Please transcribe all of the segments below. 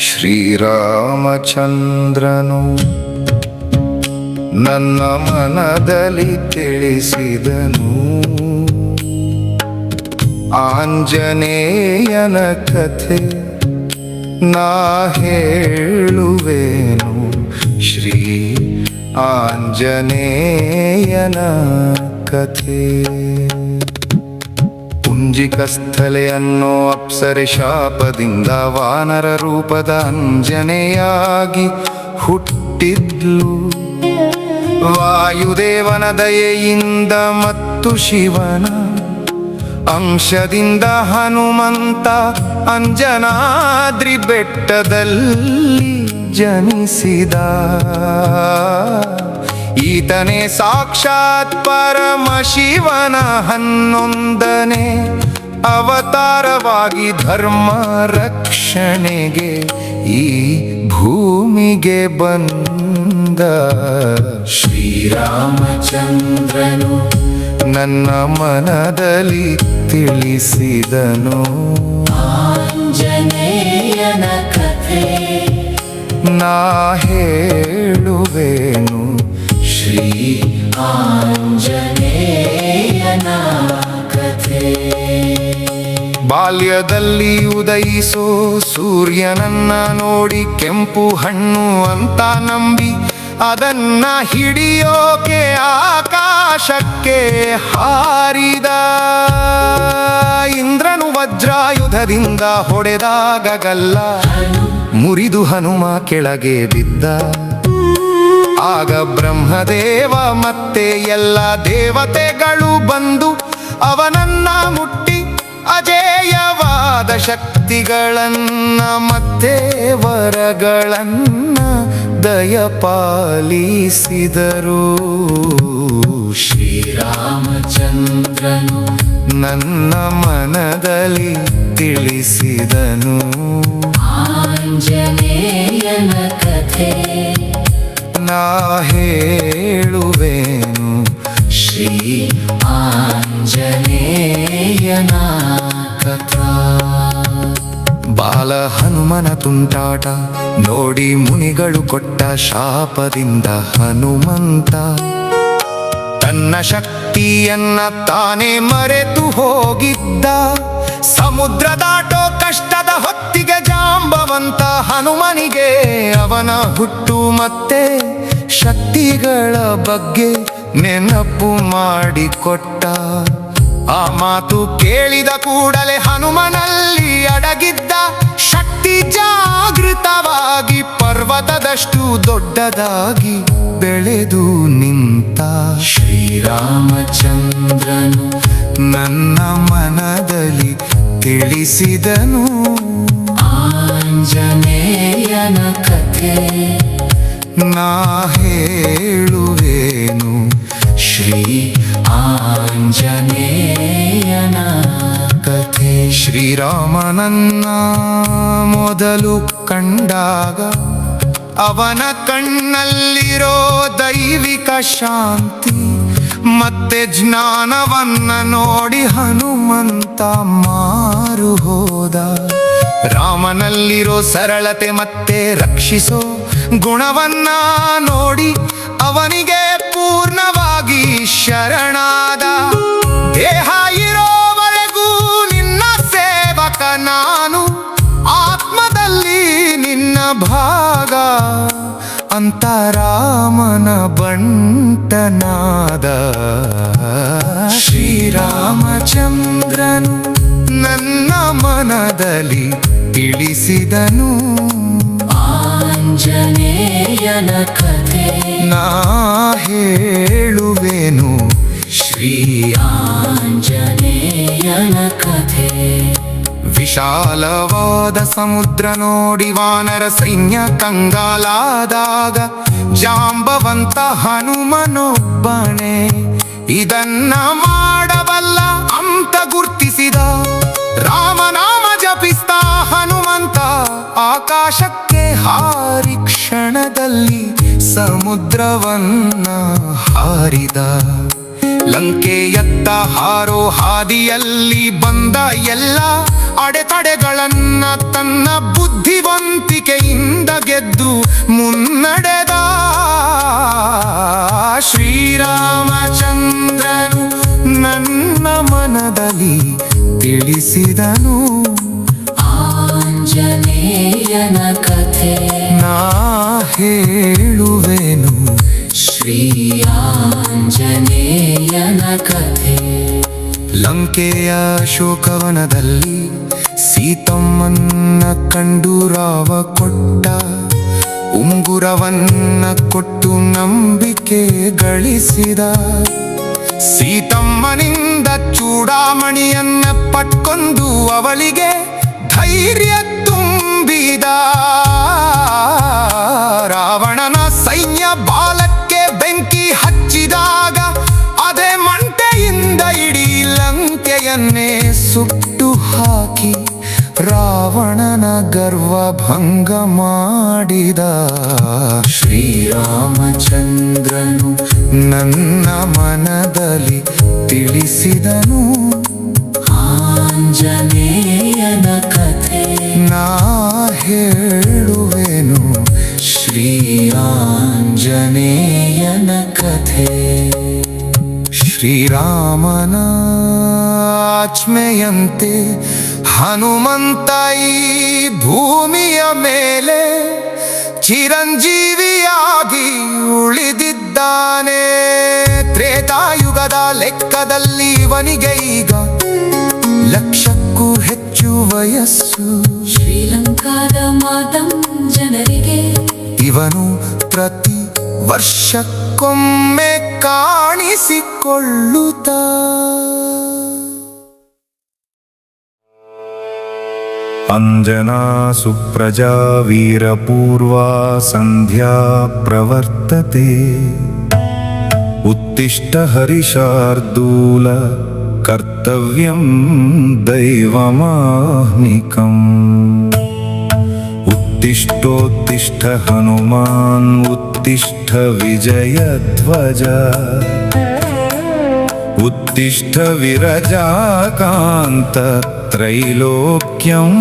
ಶ್ರೀರಾಮಚಂದ್ರನು ನನ್ನ ಮನದಲ್ಲಿ ತಿಳಿಸಿದನು. ಆಂಜನೇಯನ ಕಥೆ ನಾ ಹೇಳುವೆನು. ಶ್ರೀ ಆಂಜನೇಯನ ಕಥೆ. ಪುಂಜಿಕಸ್ಥಲೆ ಅನ್ನೋ ಅಪ್ಸರೆ ಶಾಪದಿಂದ ವಾನರ ರೂಪದ ಅಂಜನೆಯಾಗಿ ಹುಟ್ಟಿದ್ಲು. ವಾಯುದೇವನ ದಯೆಯಿಂದ ಮತ್ತು ಶಿವನ ಅಂಶದಿಂದ ಹನುಮಂತ ಅಂಜನಾದ್ರಿ ಬೆಟ್ಟದಲ್ಲಿ ಜನಿಸಿದ. ಈತನೇ ಸಾಕ್ಷಾತ್ ಪರಮಶಿವನ 11ನೇ ಅವತಾರವಾಗಿ ಧರ್ಮ ರಕ್ಷಣೆಗೆ ಈ ಭೂಮಿಗೆ ಬಂದ. ಶ್ರೀರಾಮಚಂದ್ರನು ನನ್ನ ಮನದಲ್ಲಿ ತಿಳಿಸಿದನು. ಆಂಜನೇಯನ ಕಥೆ ನಾ ಹೇಳುವೆನು. ಶ್ರೀ ಆಂಜನೇಯನ ಕಥೆ. ಬಾಲ್ಯದಲ್ಲಿ ಉದಯಿಸೋ ಸೂರ್ಯನನ್ನ ನೋಡಿ ಕೆಂಪು ಹಣ್ಣು ಅಂತ ನಂಬಿ ಅದನ್ನ ಹಿಡಿಯೋಕೆ ಆಕಾಶಕ್ಕೆ ಹಾರಿದ. ಇಂದ್ರನು ವಜ್ರಾಯುಧದಿಂದ ಹೊಡೆದಾಗ ಗಲ್ಲ ಮುರಿದು ಹನುಮ ಕೆಳಗೆ ಬಿದ್ದ. ಆಗ ಬ್ರಹ್ಮದೇವ ಮತ್ತೆ ಎಲ್ಲ ದೇವತೆಗಳು ಬಂದು ಅವನನ್ನ ಮುಟ್ಟಿ ಅಜೇಯವಾದ ಶಕ್ತಿಗಳನ್ನ ಮತ್ತೆ ವರಗಳನ್ನ ದಯಪಾಲಿಸಿದರು. ಶ್ರೀರಾಮಚಂದ್ರನು ನನ್ನ ಮನದಲ್ಲಿ ತಿಳಿಸಿದನು. ಆಂಜನೇಯನ ಕಥೆ ನಾ ಹೇಳುವೆನು. ಶ್ರೀ ಆಂಜನೇಯನ ಕಥಾ. ಬಾಲ ಹನುಮನ ತುಂಟಾಟ ನೋಡಿ ಮುನಿಗಳು ಕೊಟ್ಟ ಶಾಪದಿಂದ ಹನುಮಂತ ತನ್ನ ಶಕ್ತಿಯನ್ನ ತಾನೇ ಮರೆತು ಹೋಗಿದ್ದ. ಸಮುದ್ರ ದಾಟೋ ಕಷ್ಟದ ಹೊತ್ತಿಗೆ ಜಾಂಬವಂತ ಹನುಮನಿಗೆ ಅವನ ಹುಟ್ಟು ಮತ್ತೆ ಶಕ್ತಿಗಳ ಬಗ್ಗೆ ನೆನಪು ಮಾಡಿಕೊಟ್ಟ. ಆ ಮಾತು ಕೇಳಿದ ಕೂಡಲೇ ಹನುಮನಲ್ಲಿ ಅಡಗಿದ್ದ ಶಕ್ತಿ ಜಾಗೃತವಾಗಿ ಪರ್ವತದಷ್ಟು ದೊಡ್ಡದಾಗಿ ಬೆಳೆದು ನಿಂತ. ಶ್ರೀರಾಮಚಂದ್ರನು ನನ್ನ ಮನದಲ್ಲಿ ತಿಳಿಸಿದನು. ಆಂಜನೇಯನ ಕಥೆ ನಾ ಹೇಳುವೆನು. ಶ್ರೀ ಆಂಜನೇಯನ ಕಥೆ. ಶ್ರೀರಾಮನನ್ನ ಮೊದಲು ಕಂಡಾಗ ಅವನ ಕಣ್ಣಲ್ಲಿರೋ ದೈವಿಕ ಶಾಂತಿ ಮತ್ತೆ ಜ್ಞಾನವನ್ನ ನೋಡಿ ಹನುಮಂತ ಮಾರು ಹೋದ. ರಾಮನಲ್ಲಿರೋ ಸರಳತೆ ಮತ್ತೆ ರಕ್ಷಿಸೋ ಗುಣವನ್ನ ನೋಡಿ ಅವನಿಗೆ ಪೂರ್ಣವಾಗಿ ಶರಣಾದ. ದೇಹ ಇರೋವರೆಗೂ ನಿನ್ನ ಸೇವಕ ನಾನು, ಆತ್ಮದಲ್ಲಿ ನಿನ್ನ ಭಾಗ ಅಂತ ರಾಮನ ಬಂಟನಾದ. ಶ್ರೀರಾಮಚಂದ್ರನು ನನ್ನ ಮನದಲ್ಲಿ ತಿಳಿಸಿದನು. ಆಂಜನೇಯನ ಕಥೆ ನಾ ಹೇಳುವೆನು. ಶ್ರೀ ಆಂಜನೇಯನ ಕಥೆ. ವಿಶಾಲವಾದ ಸಮುದ್ರ ನೋಡಿ ವಾನರ ಸೈನ್ಯ ಕಂಗಾಲಾದಾಗ ಜಾಂಬವಂತ ಹನುಮನೊಬ್ಬನೇ ಇದನ್ನ ಮಾಡಬಲ್ಲ ಅಂತ ಗುರ್ತಿಸಿದ. ರಾಮನಾಮ ಜಪಿಸ್ತಾ ಹನುಮಂತ ಆಕಾಶಕ್ಕೆ ಹಾರಿ ಕ್ಷಣದಲ್ಲಿ ಸಮುದ್ರವನ್ನ ಹಾರಿದ. ಲಂಕೆಯತ್ತ ಹಾರೋ ಹಾದಿಯಲ್ಲಿ ಬಂದ ಎಲ್ಲ ಅಡೆತಡೆಗಳನ್ನ ತನ್ನ ಬುದ್ಧಿವಂತಿಕೆಯಿಂದ ಗೆದ್ದು ಮುನ್ನಡೆದ ಶ್ರೀರಾಮಚಂದ್ರನು ನನ್ನ ಮನದಲ್ಲಿ ತಿಳಿಸಿದನು ಆಂಜನೇಯನ ಕಥೆ ನಾ ಹೇಳುವೆನು ಶ್ರೀ ಆಂಜನೇಯನ ಕಥೆ ಲಂಕೆಯ ಶೋಕವನದಲ್ಲಿ ಸೀತಮ್ಮನ್ನ ಕಂಡು ರಾವ ಕೊಟ್ಟ ಉಂಗುರವನ್ನ ಕೊಟ್ಟು ನಂಬಿಕೆ ಗಳಿಸಿದ ಸೀತಮ್ಮನಿಂದ ಚೂಡಾಮಣಿಯನ್ನ ಪಟ್ಕೊಂಡು ಅವಳಿಗೆ ಧೈರ್ಯ ತುಂಬಿದ ರಾವಣನ ಸೈನ್ಯ ಬಾಲಕ್ಕೆ ಬೆಂಕಿ ಹಚ್ಚಿದಾಗ ಅದೇ ಮಂಟೆಯಿಂದ ಇಡೀ ಲಂಕೆಯನ್ನೇ ಸುಟ್ಟು ಹಾಕಿ ರಾವಣನ ಗರ್ವ ಭಂಗ ಮಾಡಿದ ಶ್ರೀರಾಮಚಂದ್ರನು ನನ್ನ ಮನದಲ್ಲಿ ತಿಳಿಸಿದನು ಆಂಜನೇಯನ ಕಥೆ ನಾ ಹೇಳುವೆನು ಶ್ರೀ ಆಂಜನೇಯನ ಕಥೆ ಶ್ರೀರಾಮನ ಆಜ್ಞೆಯಂತೆ ಹನುಮಂತ ಈ ಭೂಮಿಯ ಮೇಲೆ ಚಿರಂಜೀವಿಯಾಗಿ ಉಳಿದಿದ್ದಾನೆ ತ್ರೇತಾಯುಗದ ಲೆಕ್ಕದಲ್ಲಿ ಇವನಿಗೆ ಈಗ ಲಕ್ಷಕ್ಕೂ ಹೆಚ್ಚು ವಯಸ್ಸು ಶ್ರೀಲಂಕಾದ ಮಾತಂ ಜನರಿಗೆ ಇವನು ಪ್ರತಿ ವರ್ಷಕ್ಕೊಮ್ಮೆ ಕಾಣಿಸಿಕೊಳ್ಳುತ್ತ ಅಂಜನಾ ಸುಪ್ರಜಾ ವೀರಪೂರ್ವಾ ಸಂಧ್ಯಾ ಪ್ರವರ್ತತೆ ಉತ್ತಿಷ್ಠ ಹರಿಶಾರ್ದೂಲ ಕರ್ತವ್ಯಂ ದೈವಮಾಹ್ನಿಕಂ ಉತ್ತಿಷ್ಠೋತ್ತಿಷ್ಠ ಹನುಮಾನ್ ಉತ್ತಿಷ್ಠ ವಿಜಯಧ್ವಜ ಉತ್ತಿಷ್ಠ ವಿರಜಾಕಾಂತ ತ್ರೈಲೋಕ್ಯಂ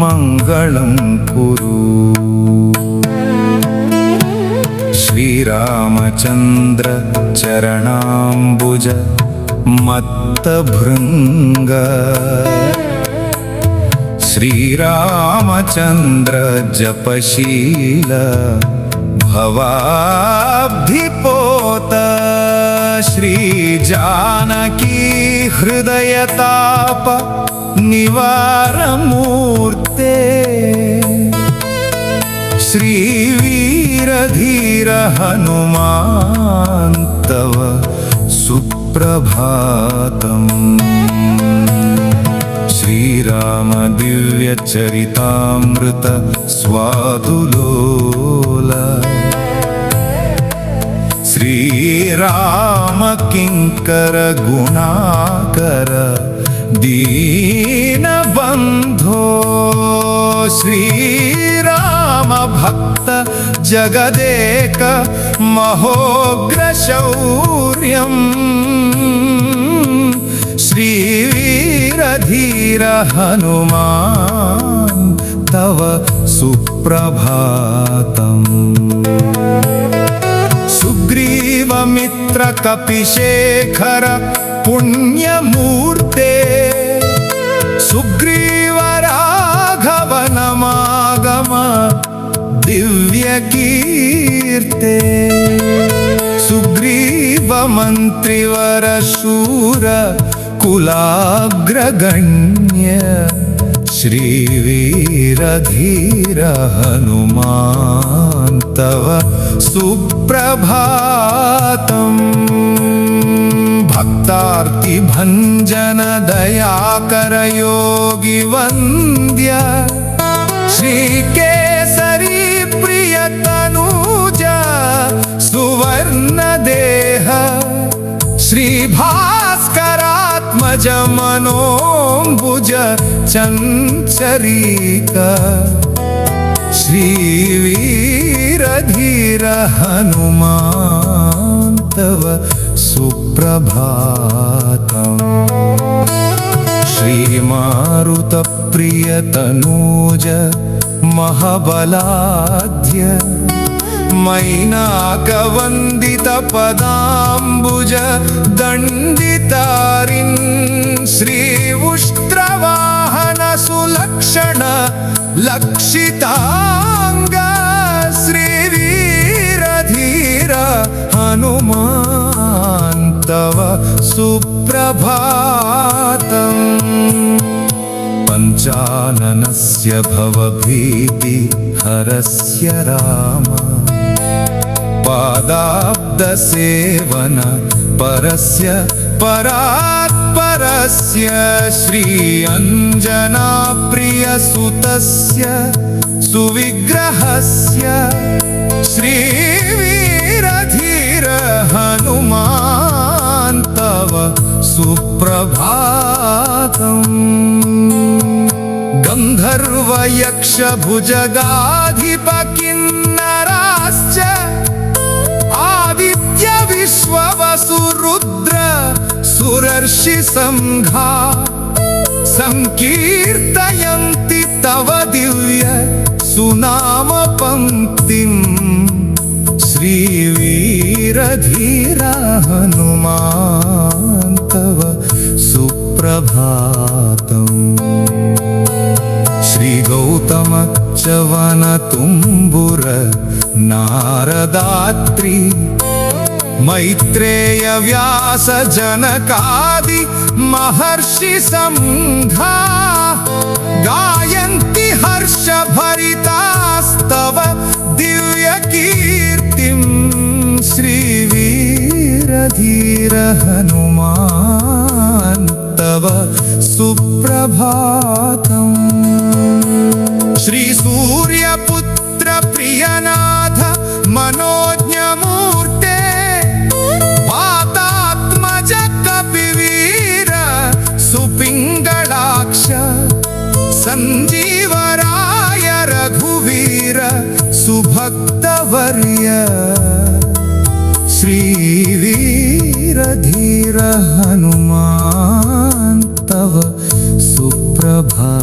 ಮಂಗಳಂ ಕುರು ಶ್ರೀರಾಮಚಂದ್ರ ಚರಣಾಂಬುಜ ಮತ್ತಭೃಂಗ ಶ್ರೀರಾಮಚಂದ್ರ ಜಪಶೀಲ ಭವಾಬ್ಧಿಪೋತ ಶ್ರೀ ಜಾನಕಿ ಹೃದಯತಾಪ ನಿವಾರಮೂರ್ತೆ ಶ್ರೀ ವೀರಧೀರ ಹನುಮಾನ್ ತವ ಸುಪ್ರಭಾತಂ ಶ್ರೀರಾಮ ದಿವ್ಯ ಚರಿತಾಮೃತ ಸ್ವಾದುಲೋಲ ಶ್ರೀರಾಮ ಕಿಂಕರ ಗುಣಾಕರ ದೀನಬಂಧೋ ಶ್ರೀರಾಮ ಭಕ್ತ ಜಗದೇಕ ಮಹೋಗ್ರ ಶೌರ್ಯಂ ಶ್ರೀವೀರಧೀರ ಹನುಮಾನ್ ತವ ಸುಪ್ರಭಾತಂ ಸುಗ್ರೀವ ಮಿತ್ರ ಕಪಿಶೇಖರ ಪುಣ್ಯಮೂರ್ತೆ ಸುಗ್ರೀವ ರಾಘವನಮಾಗಮ ದಿವ್ಯ ಕೀರ್ತೆ ಸುಗ್ರೀವ ಮಂತ್ರಿವರ ಶೂರ ಕುಲಾಗ್ರಗಣ್ಯ ಶ್ರೀವೀರಧೀರ ಹನುಮಾನ್ ತವ ಸುಪ್ರಭಾತಂ ಭಕ್ತಾರ್ತಿ ಭಂಜನ ದಯಾಕರ ಯೋಗಿ ವಂದ್ಯ ಶ್ರೀಕೇಸರಿ ಪ್ರಿಯ ತನೂಜ ಸುವರ್ಣ ದೇಹ ಶ್ರೀ ಭಾಸ್ಕರಾತ್ಮಜ ಮನೋಂಬುಜ ಚಂಚರೀಕ ಶ್ರೀವೀರಧೀರ ಹನುಮಾನ್ ತವ ಸುಪ್ರಭಾತಂ ಶ್ರೀಮಾರುತ ಪ್ರಿಯ ತನೂಜ महबलाध्य मैनाकवन्दितपदाम्बुज दण्डितारिन् श्रीउष्ट्रवाहन सुलक्षण लक्षिताङ्ग श्रीवीरधीर हनुमान् तव सुप्रभातम् पञ्चाननस्य भवभीतिहरस्य राम पादाब्दसेवन परस्य परात्परस्य श्री अञ्जनाप्रियसुतस्य सुविग्रहस्य श्रीवीरधीर हनुमान् तव सुप्रभातम् गन्धर्वयक्षभुजगाधिप किन्नराश्च आदित्य विश्ववसुरुद्र सुरर्षिसङ्घा संकीर्तयन्ति तव दिव्य सुनाम पङ्क्तिम् श्रीवीरधीर हनुमान् तव सुप्रभातम् श्रीगौतम च्यवनतुम्बुर नारदात्रि मैत्रेय व्यास जनकादि महर्षि सङ्घा गायन्ति हर्षभरितास्तव दिव्य कीर्तिं श्रीवीरधीर हनुमान् तव सुप्रभातम् श्री सूर्यपुत्र प्रियनाथ मनोज्ञमूर्ते वातात्मज कपिवीर सुपिङ्गलाक्ष सञ्जीवराय रघुवीर सुभक्तवर्य श्रीवीरधीर हनुमान् तव सुप्रभातम्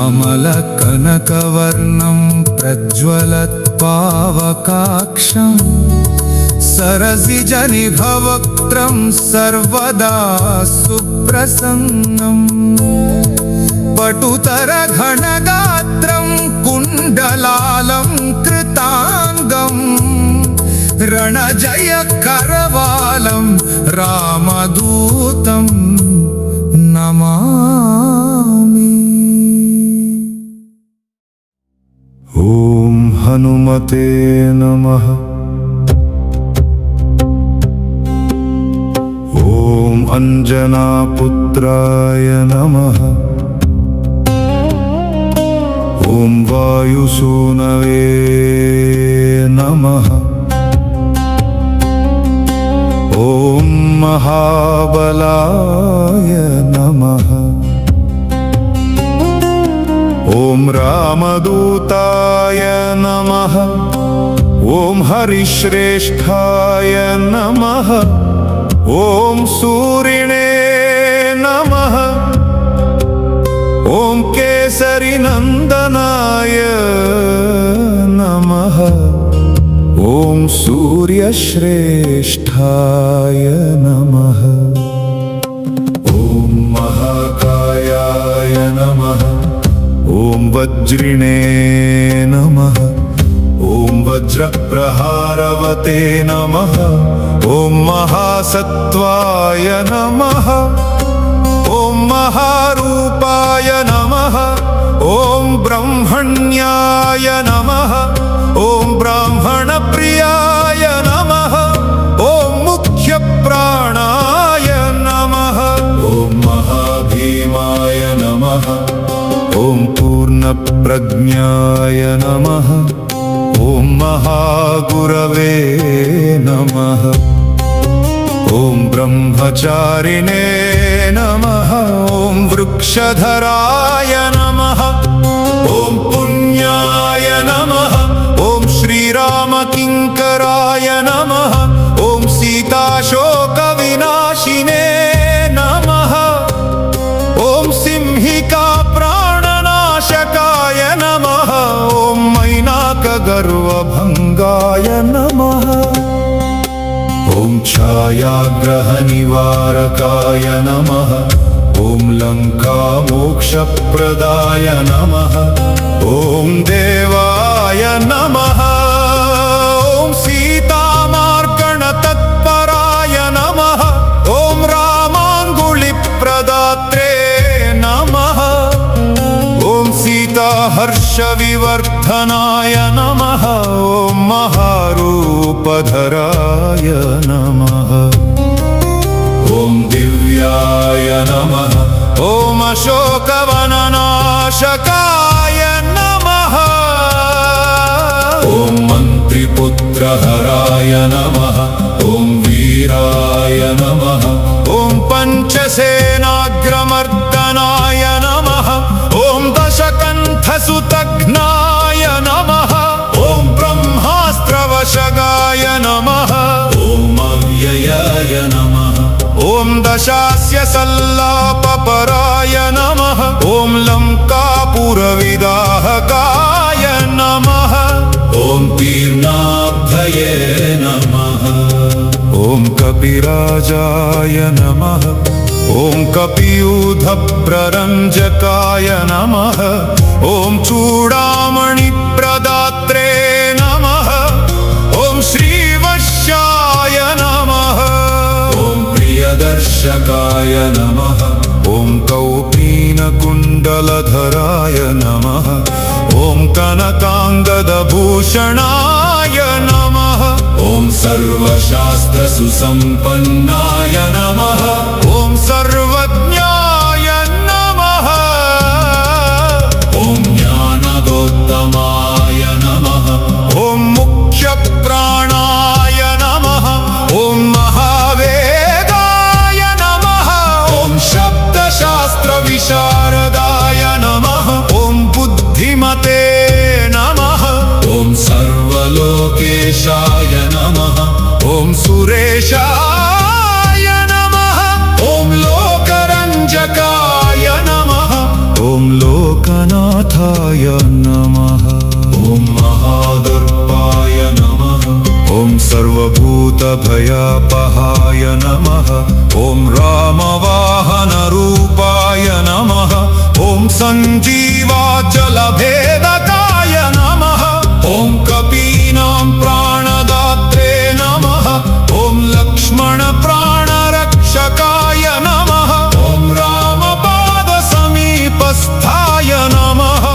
अमलकनकवर्णं प्रज्वलत्पावकाक्षं सरसिजनिभवक्त्रं सर्वदा सुप्रसन्नम् पटुतरघनगात्रं कुण्डलालङ्कृताङ्गं रणजयकरवालं रामदूतं नमामि। ॐ हनुमते नमः। ॐ अञ्जनापुत्राय नमः। ॐ वायुसूनवे नमः। ॐ महाबलाय नमः। ॐ रामदूताय नमः। ॐ हरिश्रेष्ठाय नमः। ॐ सूरिणे नमः। ॐ केसरीनन्दनाय नमः। ॐ सूर्यश्रेष्ठाय नमः। ॐ महाकायाय नमः। ॐ वज्रिणे नमः। ॐ वज्रप्रहारवते नमः। ॐ महासत्त्वाय नमः। ॐ महारूपाय नमः। ॐ ब्रह्मण्याय नमः। ॐ ब्राह्मणप्रियाय नमः। ॐ मुख्यप्राणाय नमः। ॐ महाभीमाय नमः। ॐ पूर्णप्रज्ञाय नमः। ॐ महागुरवे नमः। ॐ ब्रह्मचारिणे नमः। ॐ वृक्षधराय नमः। ॐ पुण्याय नमः। ॐ श्रीरामकिङ्कराय नमः। ॐ सीताशोकविनाशिने नमः। ॐ सिंहिका प्राणनाशकाय सर्वभङ्गाय नमः ॐ छायाग्रहनिवारकाय नमः ॐ लङ्कामोक्षप्रदाय नमः ॐ देवाय नमः ॐ सीतामार्गणतत्पराय नमः ॐ रामाङ्गुलिप्रदात्रे नमः ॐ सीताहर्षविवर्धनाय नमः ॐ महारूपधराय नमः ॐ दिव्याय नमः ॐ अशोकवननाशकाय नमः ॐ मन्त्रिपुत्रहराय नमः ॐ वीराय नमः ॐ पञ्चसेनाग्रमर्दनाय नमः ॐ दशकण्ठसुतघ्नाय नमः ॐ ब्रह्मास्त्रवशगाय नमः ॐ अव्ययाय नमः ॐ दशास्य सल्लापपराय नमः ॐ लङ्कापुरविदाहकाय नमः ॐ तीर्णाब्धये नमः ॐ कपिराजाय नमः ॐ कपियूथप्ररञ्जकाय नमः ॐ चूडामणिप्रदात्रे नमः ॐ श्रीवश्याय नमः ॐ प्रियदर्शकाय नमः ॐ कौपीनकुण्डलधराय नमः ॐ कनकाङ्गदभूषणाय नमः ॐ सर्वशास्त्रसुसम्पन्नाय नमः ॐ सर्वज्ञाय नमः ॐ ज्ञानगोत्तमाय नमः ॐ मुख्यप्राणाय नमः ॐ महावेगाय नमः ॐ शब्दशास्त्रविशारदाय नमः ॐ बुद्धिमते नमः ॐ सर्वलोकेशाय नमः ॐ सुरेशाय नमः ॐ लोकरञ्जकाय नमः ॐ लोकनाथाय नमः ॐ महादर्पाय नमः ॐ सर्वभूतभयापहाय नमः ॐ रामवाहनरूपाय नमः ॐ सञ्जीवाचलभेदकाय नमः ॐ कपीनां प्राणदात्रे नमः ॐ लक्ष्मणप्राणरक्षकाय नमः ॐ रामपादसमीपस्थाय नमः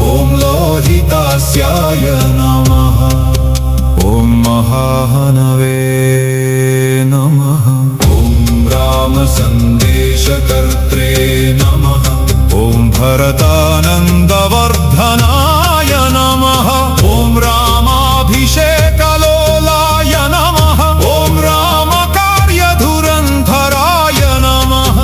ॐ लोहितास्याय नमः ॐ महाहनवे नमः ॐ रामसन्देशकर्त्रे नमः ॐ भरतानन्दवर्धनाय नमः ॐ रामाभिषेकलोलाय नमः ॐ रामकार्यधुरन्धराय नमः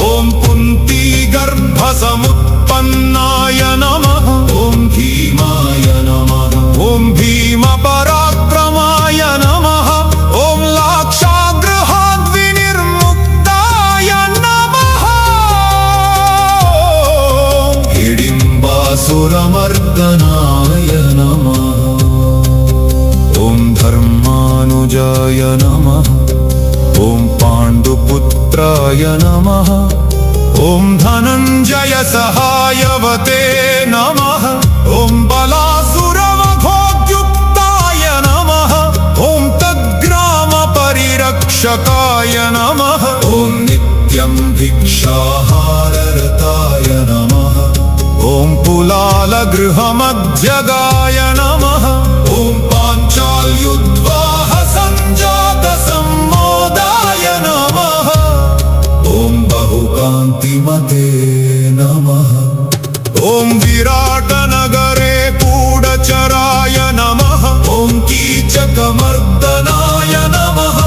ॐ कुन्तीगर्भसमुत्पन्नाय नमः ॐ भीमाय नमः ॐ भीमपराक्रमाय नमः ॐ लाक्षागृहाद्विनिर्मुक्ताय नमः हिडिम्बासुरमर्दनाय नमः ॐ धर्मानुजाय नमः ॐ पाण्डुपुत्राय नमः ॐ धनञ्जय सहायवते नमः ॐ बलासुरवघोद्युक्ताय नमः ॐ तद्ग्रामपरिरक्षकाय नमः ॐ नित्यं भिक्षाहाररताय नमः ॐ कुलालगृहमध्यगाय नमः ॐ पाञ्चाल्युद्वाह सञ्जातसम्मोदाय नमः ॐ बहुकान्तिमते नमः ॐ विराटनगरे गूढचराय नमः ॐ कीचकमर्दनाय नमः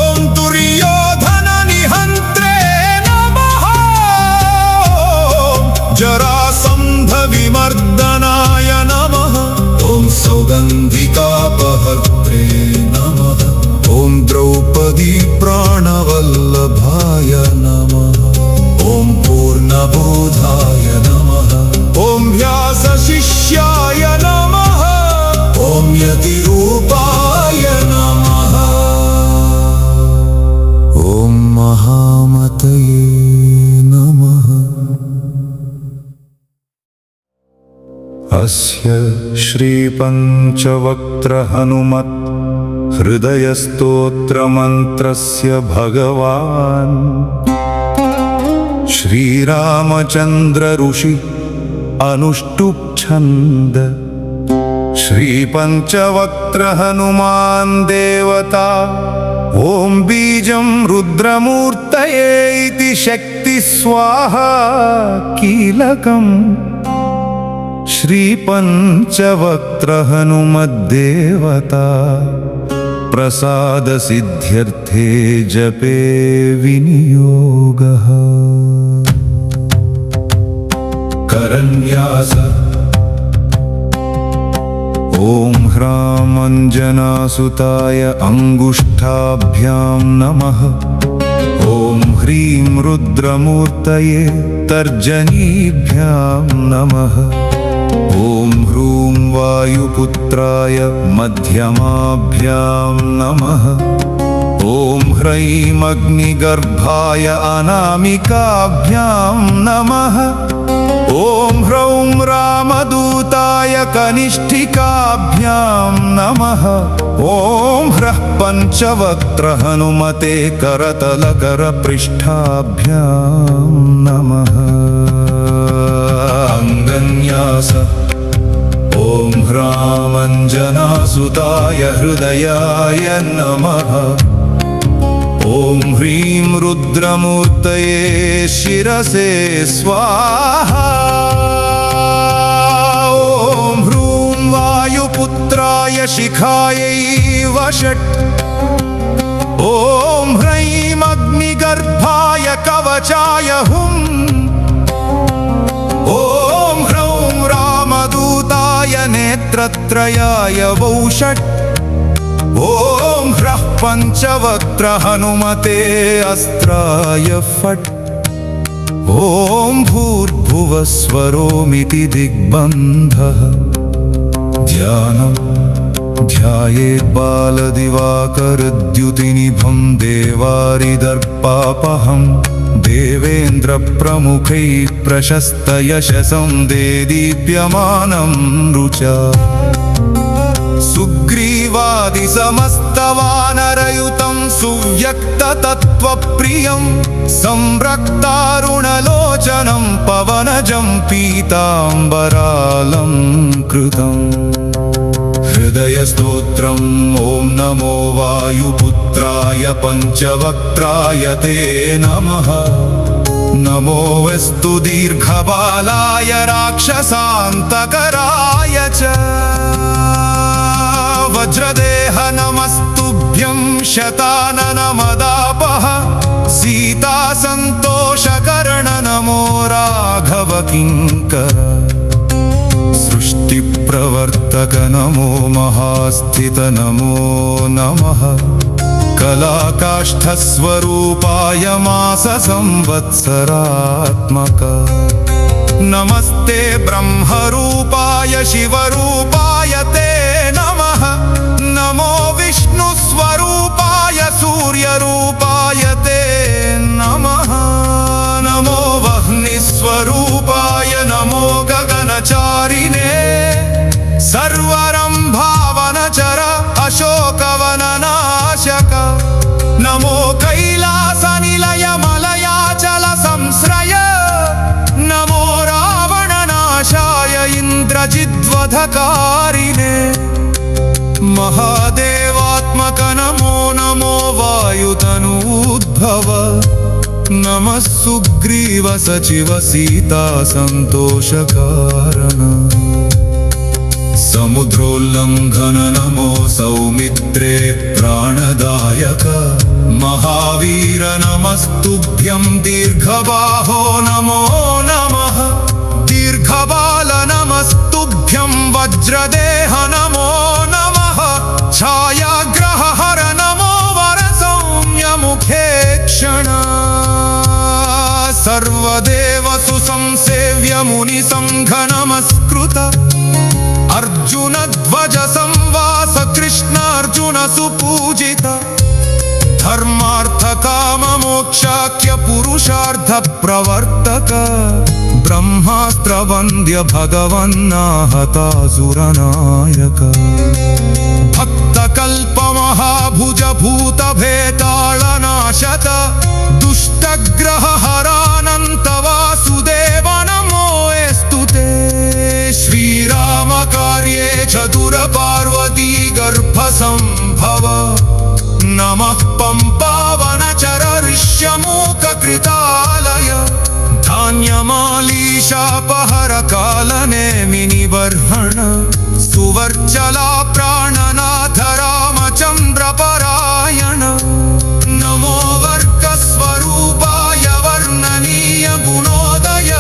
ॐ दुर्योधननिहन्त्रे नमः जरासन्धविमर्दनाय नमः ॐ सौगन्धिकापहर्त्रे नमः ॐ द्रौपदी प्राणवल्लभाय नमः ॐ पूर्णबोधाय नमः ॐ व्यासशिष्याय नमः ॐ अस्य श्रीपञ्चवक्त्र हनुमत् हृदयस्तोत्रमन्त्रस्य भगवान् श्रीरामचन्द्र ऋषि अनुष्टुप् छन्द। श्रीपञ्चवक्त्र हनुमान् देवता ॐ बीजं रुद्रमूर्तये इति शक्ति स्वाहा कीलकम् श्रीपञ्चवक्त्र हनुमद्देवता प्रसादसिद्ध्यर्थे जपे विनियोगः। करन्यास ॐ ह्रां अञ्जनासुताय अङ्गुष्ठाभ्यां नमः। ॐ ह्रीं रुद्रमूर्तये तर्जनीभ्यां नमः। ॐ ह्रूं वायुपुत्राय मध्यमाभ्यां नमः। ॐ ह्रैं अग्निगर्भाय अनामिकाभ्यां नमः। ॐ ह्रौं रामदूताय कनिष्ठिकाभ्यां नमः। ॐ ह्रः पञ्चवक्त्र हनुमते करतलकरपृष्ठाभ्यां नमः। अङ्गन्यास ॐ ह्रां अञ्जनासुताय हृदयाय नमः। ॐ ह्रीं रुद्रमूर्तये शिरसे स्वाहा। ॐ ह्रूं वायुपुत्राय शिखायै वषट्। ॐ ह्रैं अग्निगर्भाय कवचाय हुम्। ॐ ह्रौं रामदूताय नेत्रत्रयाय वौषट्। ॐ ह्रः पञ्चवक्त्र हनुमते अस्त्राय फट्। ॐ भूर्भुवस्वरोमिति दिग्बन्धः। ध्यानं ध्यायेत् बालदिवाकरद्युतिनिभं देवारिदर्पापहं। देवेन्द्रप्रमुखैः प्रशस्तयशसं देदीप्यमानं रुचा। सुग्रीवादिसमस्तवानरयुतं सुव्यक्ततत्त्वप्रियं संरक्तारुणलोचनं पवनजं पीताम्बरालङ्कृतम्। हृदयस्तोत्रम् ॐ नमो वायुपुत्राय पञ्चवक्त्राय ते नमः। नमोऽस्तु दीर्घबालाय राक्षसान्तकराय च। वज्रदेह नमस्तुभ्यं शताननमदापः। सीतासन्तोषकर्ण नमो राघव किङ्कर। सृष्टिप्रवर्तक नमो महास्थित नमो नमः। कलाकाष्ठस्वरूपाय माससंवत्सरात्मक। नमस्ते ब्रह्मरूपाय शिवरूपाय ते नमः। नमो विष्णुस्वरूपाय सूर्यरूपाय ते नमः। नमो वह्निस्वरूपाय नमो गगनचारिणे। सर्वरम्भावनचर अशोकवननाशक। नमो कैलासनिलय मलयाचल संश्रय। नमो रावणनाशाय इन्द्रजिद्वधकारिणे। महादेवात्मक नमो नमो वायुतनूद्भव। नमः सुग्रीव सचिव सीता सन्तोषकारण। समुद्रोल्लङ्घन नमो सौमित्रे प्राणदायक। महावीर नमस्तुभ्यं दीर्घबाहो नमो नमः। दीर्घबाल नमस्तुभ्यं वज्रदेह नमो नमः। छायाग्रहहर नमो वरसौम्यमुखे क्षण। सर्वदेव सुसंसेव्य मुनिसङ्घ नमस्कृत। अर्जुन ध्वज संवास कृष्ण अर्जुन सुपूजित। धर्मार्थ काम मोक्षाख्य पुरुषार्थ प्रवर्तक। ಬ್ರಹ್ಮಾಸ್ತ್ರವಂದ್ಯ ಭಗವನ್ನಾಹತಾಸುರನಾಯಕ ಭಕ್ತ ಕಲ್ಪ ಮಹಾಭುಜ ಭೂತ ಭೇತಾಳನಾಶತ ದುಷ್ಟಗ್ರಹ ಹರಾನಂತ ವಾಸುದೇವ ನಮೋಸ್ತುತೆ ಶ್ರೀರಾಮ ಕಾರ್ಯೇ ಚತುರ ಪಾರ್ವತಿ ಗರ್ಭ ಸಂಭವ ನಮಃ ಪಂಪಾವನಚರ ಋಷ್ಯಮೂಕ ಕೃತಾಲಯ ಧಾನ್ಯಮಾಲೀಶಾಪಹರ ಕಾಲನೇಮಿನಿ ಬರ್ಹಣ ಸುವರ್ಚಲಾ ಪ್ರಾಣನಾಥ ರಾಮಚಂದ್ರ ಪರಾಯಣ ನಮೋ ವರ್ಗ ಸ್ವರೂಪಾಯ ವರ್ಣನೀಯ ಗುಣೋದಯ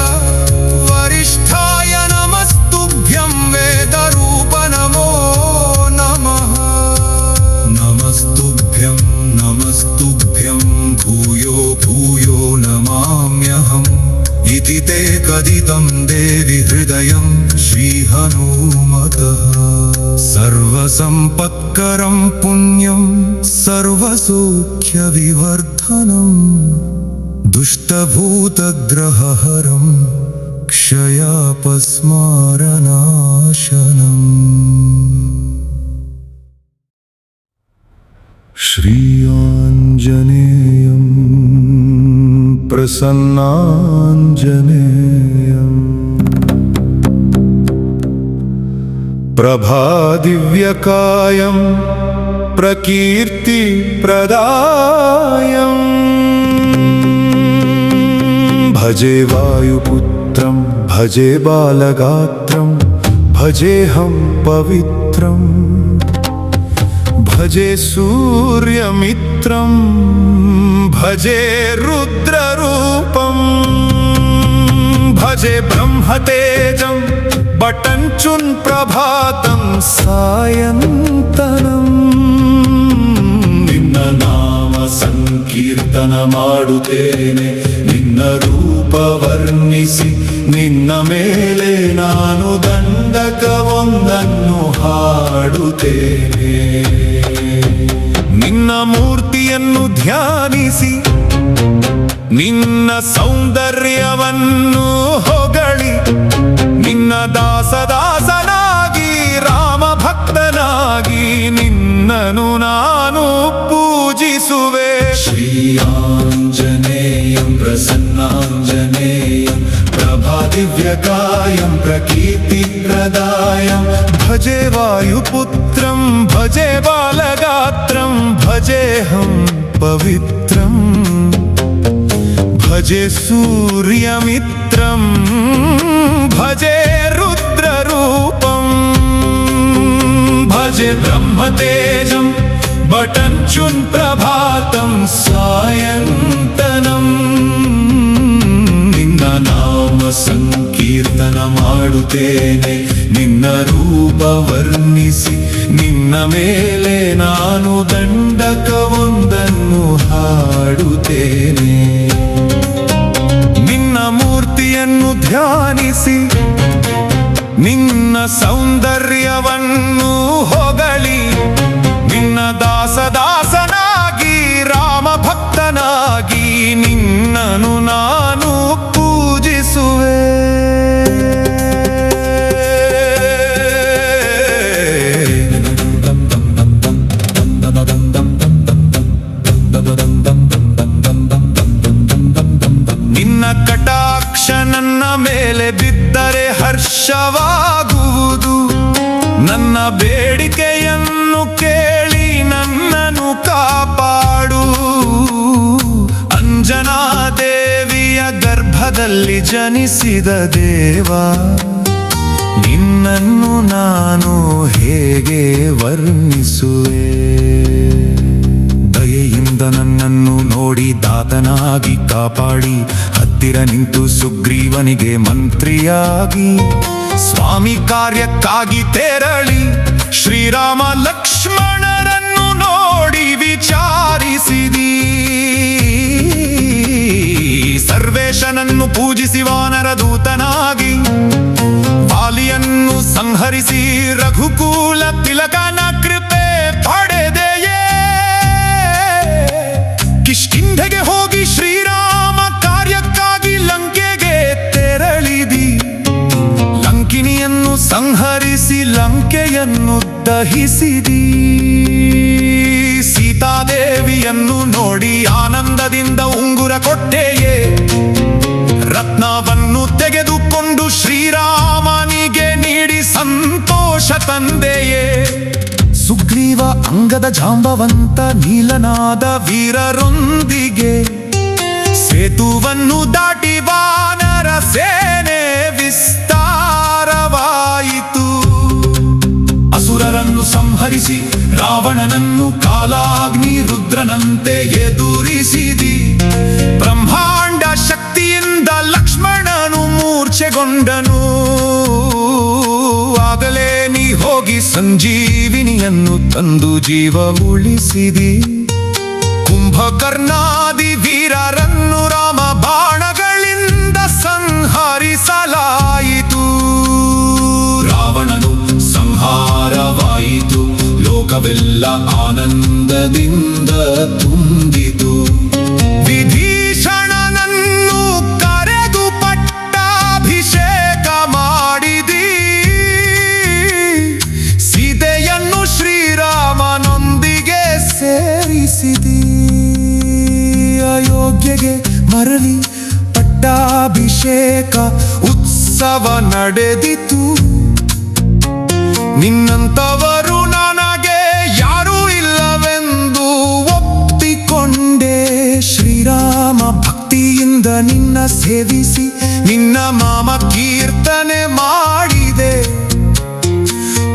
ವರಿಷ್ಠಾಯ ನಮಸ್ತುಭ್ಯಂ ವೇದ ರೂಪ ನಮೋ ನಮಃ ನಮಸ್ತುಭ್ಯಂ ನಮಸ್ತುಭ್ಯಂ ಭೂಯೋ ಭೂಯೋ ನಮಾಮ್ಯಹಂ इति ते कथितं देवि हृदयं श्रीहनुमतः सर्वसम्पत्करं पुण्यं सर्वसौख्यविवर्धनं दुष्टभूतग्रहहरं क्षयापस्मारनाशनम् श्रीयाञ्जनेयम् प्रसन्नाञ्जनेयम् प्रभादिव्यकायं प्रकीर्तिप्रदायम् भजे वायुपुत्रं भजे बालगात्रं भजेऽहं पवित्रम् भजे सूर्यमित्रं भजे रुद्ररूपं भजे ब्रह्मतेजं बटञ्चुन् प्रभातं सायन्तनं निन्न नाम ಸಂಕೀರ್ತನ ಮಾಡುತ್ತೇನೆ ನಿನ್ನ ರೂಪ ವರ್ಣಿಸಿ ನಿನ್ನ ಮೇಲೆ ನಾನು ದಂಡಕವೊಂದನ್ನು ಹಾಡುತ್ತೇನೆ ನಿನ್ನ ಮೂರ್ತಿಯನ್ನು ಧ್ಯಾನಿಸಿ ನಿನ್ನ ಸೌಂದರ್ಯವನ್ನು ಹೊಗಳಿ ನಿನ್ನ ದಾಸದಾಸನಾಗಿ ರಾಮ ಭಕ್ತನಾಗಿ ನಿನ್ನನು ನಾನು ಪೂಜಿಸುವೆ ಶ್ರೀಯಾञ್ಜನೇಯಂ ಪ್ರಸನ್ನಾಂಜನೇಯಂ ಪ್ರಭಾದಿವ್ಯಕಾಯಂ ಪ್ರಕೀರ್ತಿಪ್ರದಾಯಂ ಭಜೆ ವಾಯುಪುತ್ರಂ ಭಜೆ ಬಾಲಗಾತ್ರಂ ಭಜೇಹಂ ಪವಿತ್ರಂ भजे सूर्यमित्रं भजे रुद्ररूपं भजे ब्रह्मतेजं बटञ्चुन् प्रभातं सायन्तनं निन्न नाम ಸಂಕೀರ್ತನ ಮಾಡುತ್ತೇನೆ ನಿನ್ನ ರೂಪ ವರ್ಣಿಸಿ ನಿನ್ನ ಮೇಲೆ ನಾನು ದಂಡಕವೊಂದನ್ನು ಹಾಡುತ್ತೇನೆ ನಿನ್ನ ಮೂರ್ತಿಯನ್ನು ಧ್ಯಾನಿಸಿ ನಿನ್ನ ಸೌಂದರ್ಯವನ್ನು ಹೊಗಳಿ ನಿನ್ನ ದಾಸದಾಸನಾಗಿ ರಾಮ ಭಕ್ತನಾಗಿ ನಿನ್ನನು ನಾನು ಪೂಜಿಸುವೆ ನಿನ್ನ ಕಟಾಕ್ಷ ನನ್ನ ಮೇಲೆ ಬಿದ್ದರೆ ಹರ್ಷವಾಗುವುದು ನನ್ನ ಬೇಡಿಕೆಯನ್ನು ಕೇಳಿ ನನ್ನನ್ನು ಕಾಪಾಡು ಅಂಜನಾದೇವಿಯ ಗರ್ಭದಲ್ಲಿ ಜನಿಸಿದ ದೇವ ನಿನ್ನನ್ನು ನಾನು ಹೇಗೆ ವರ್ಣಿಸುವೆ ದಯೆಯಿಂದ ನನ್ನನ್ನು ನೋಡಿ ದಾತನಾಗಿ ಕಾಪಾಡಿ ಹತ್ತಿರ ನಿಂತು ಸುಗ್ರೀವನಿಗೆ ಮಂತ್ರಿಯಾಗಿ ಸ್ವಾಮಿ ಕಾರ್ಯಕ್ಕಾಗಿ ತೆರಳಿ ಶ್ರೀರಾಮ ಲಕ್ಷ್ಮಣರನ್ನು ನೋಡಿ ವಿಚಾರಿಸಿದಿ ಸರ್ವೇಶನನ್ನು ಪೂಜಿಸಿ ವಾನರ ದೂತನಾಗಿ ವಾಲಿಯನ್ನು ಸಂಹರಿಸಿ ರಘುಕುಲ ತಿಲಕನ ಕೃಪೆ ಪಡೆದೆಯೇ ಕಿಷ್ಕಿಂಧೆಗೆ ಹೋಗಿ ಶ್ರೀರಾಮ ಕಾರ್ಯಕ್ಕಾಗಿ ಲಂಕೆಗೆ ತೆರಳಿ ಸಂಹರಿಸಿ ಲಂಕೆಯನ್ನು ದಹಿಸಿದಿ. ಸೀತಾದೇವಿಯನ್ನು ನೋಡಿ ಆನಂದದಿಂದ ಉಂಗುರ ಕೊಟ್ಟೆಯೇ, ರತ್ನವನ್ನು ತೆಗೆದುಕೊಂಡು ಶ್ರೀರಾಮನಿಗೆ ನೀಡಿ ಸಂತೋಷ ತಂದೆಯೇ. ಸುಗ್ರೀವ ಅಂಗದ ಜಾಂಬವಂತ ನೀಲನಾದ ವೀರರೊಂದಿಗೆ ಸೇತುವನ್ನು ದಾಟಿ ವಾನರ ಸೇನೆ ವಿಸ್ತಾರವಾಯಿತು. ಅಸುರರನ್ನು ಸಂಹರಿಸಿ ರಾವಣನನ್ನು ಕಾಲಾಗ್ನಿ ರುದ್ರನಂತೆ ಎದುರಿಸಿದಿ. ಬ್ರಹ್ಮಾಂಡ ಶಕ್ತಿಯಿಂದ ಲಕ್ಷ್ಮಣನು ಮೂರ್ಛೆಗೊಂಡನು. ಆಗಲೇ ನೀ ಹೋಗಿ ಸಂಜೀವಿನಿಯನ್ನು ತಂದು ಜೀವ ಉಳಿಸಿದಿ. ಕುಂಭಕರ್ಣಾದಿ ವೀರರನ್ನು ರಾಮ ಬಾಣಗಳಿಂದ ಸಂಹರಿಸಲಾಯಿತು. ರಾವಣನು ಸಂಹಾರವಾಯಿತು, ಲೋಕವೆಲ್ಲ ಆನಂದದಿಂದ ತುಂಬಿತು. ವಿಭೀಷಣನನ್ನು ಕರೆದು ಪಟ್ಟಾಭಿಷೇಕ ಮಾಡಿದಿ. ಸೀತೆಯನ್ನು ಶ್ರೀರಾಮನೊಂದಿಗೆ ಸೇರಿಸಿದಿ. ಅಯೋಧ್ಯೆಗೆ ಮರಳಿ ಪಟ್ಟಾಭಿಷೇಕ ಉತ್ಸವ ನಡೆದಿತು. ನಿನ್ನಂತವರು ನನಗೆ ಯಾರೂ ಇಲ್ಲವೆಂದು ಒಪ್ಪಿಕೊಂಡೆ. ಶ್ರೀರಾಮ ಭಕ್ತಿಯಿಂದ ನಿನ್ನ ಸೇವಿಸಿ ನಿನ್ನ ನಾಮ ಕೀರ್ತನೆ ಮಾಡಿದೆ.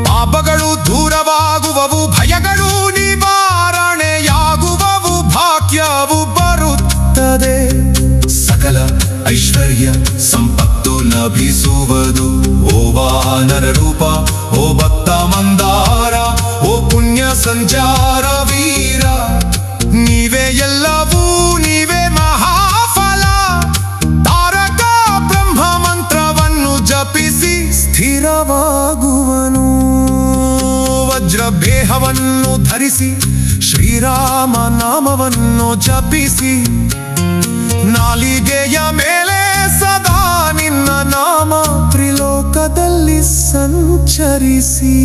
ಪಾಪಗಳು ದೂರವಾಗುವವು, ಭಯಗಳು ನಿವಾರಣೆಯಾಗುವವು, ಭಾಗ್ಯವು ಬರುತ್ತದೆ. ಸಕಲ ಐಶ್ವರ್ಯ ಸಂಪತ್ತು ಲಭಿಸುವುದು. ಓ ವಾನರ ರೂಪ, ಓ ಭಕ್ತ ಮಂದಾರ, ಓ ಪುಣ್ಯ ಸಂಚಾರ ವೀರ, ನೀವೇ ಎಲ್ಲವೂ, ನೀವೇ ಮಹಾಫಲ. ತಾರಕ ಬ್ರಹ್ಮ ಮಂತ್ರವನ್ನು ಜಪಿಸಿ ಸ್ಥಿರವಾಗುವನು. ವಜ್ರ ದೇಹವನ್ನು ಧರಿಸಿ ಶ್ರೀರಾಮ ನಾಮವನ್ನು ಜಪಿಸಿ, ನಾಲಿಗೆಯ ಮೇಲೆ ಸದಾ ನಿನ್ನ ನಾಮ ತ್ರಿಲೋಕದಲ್ಲಿ ಸಂಚರಿಸಿ.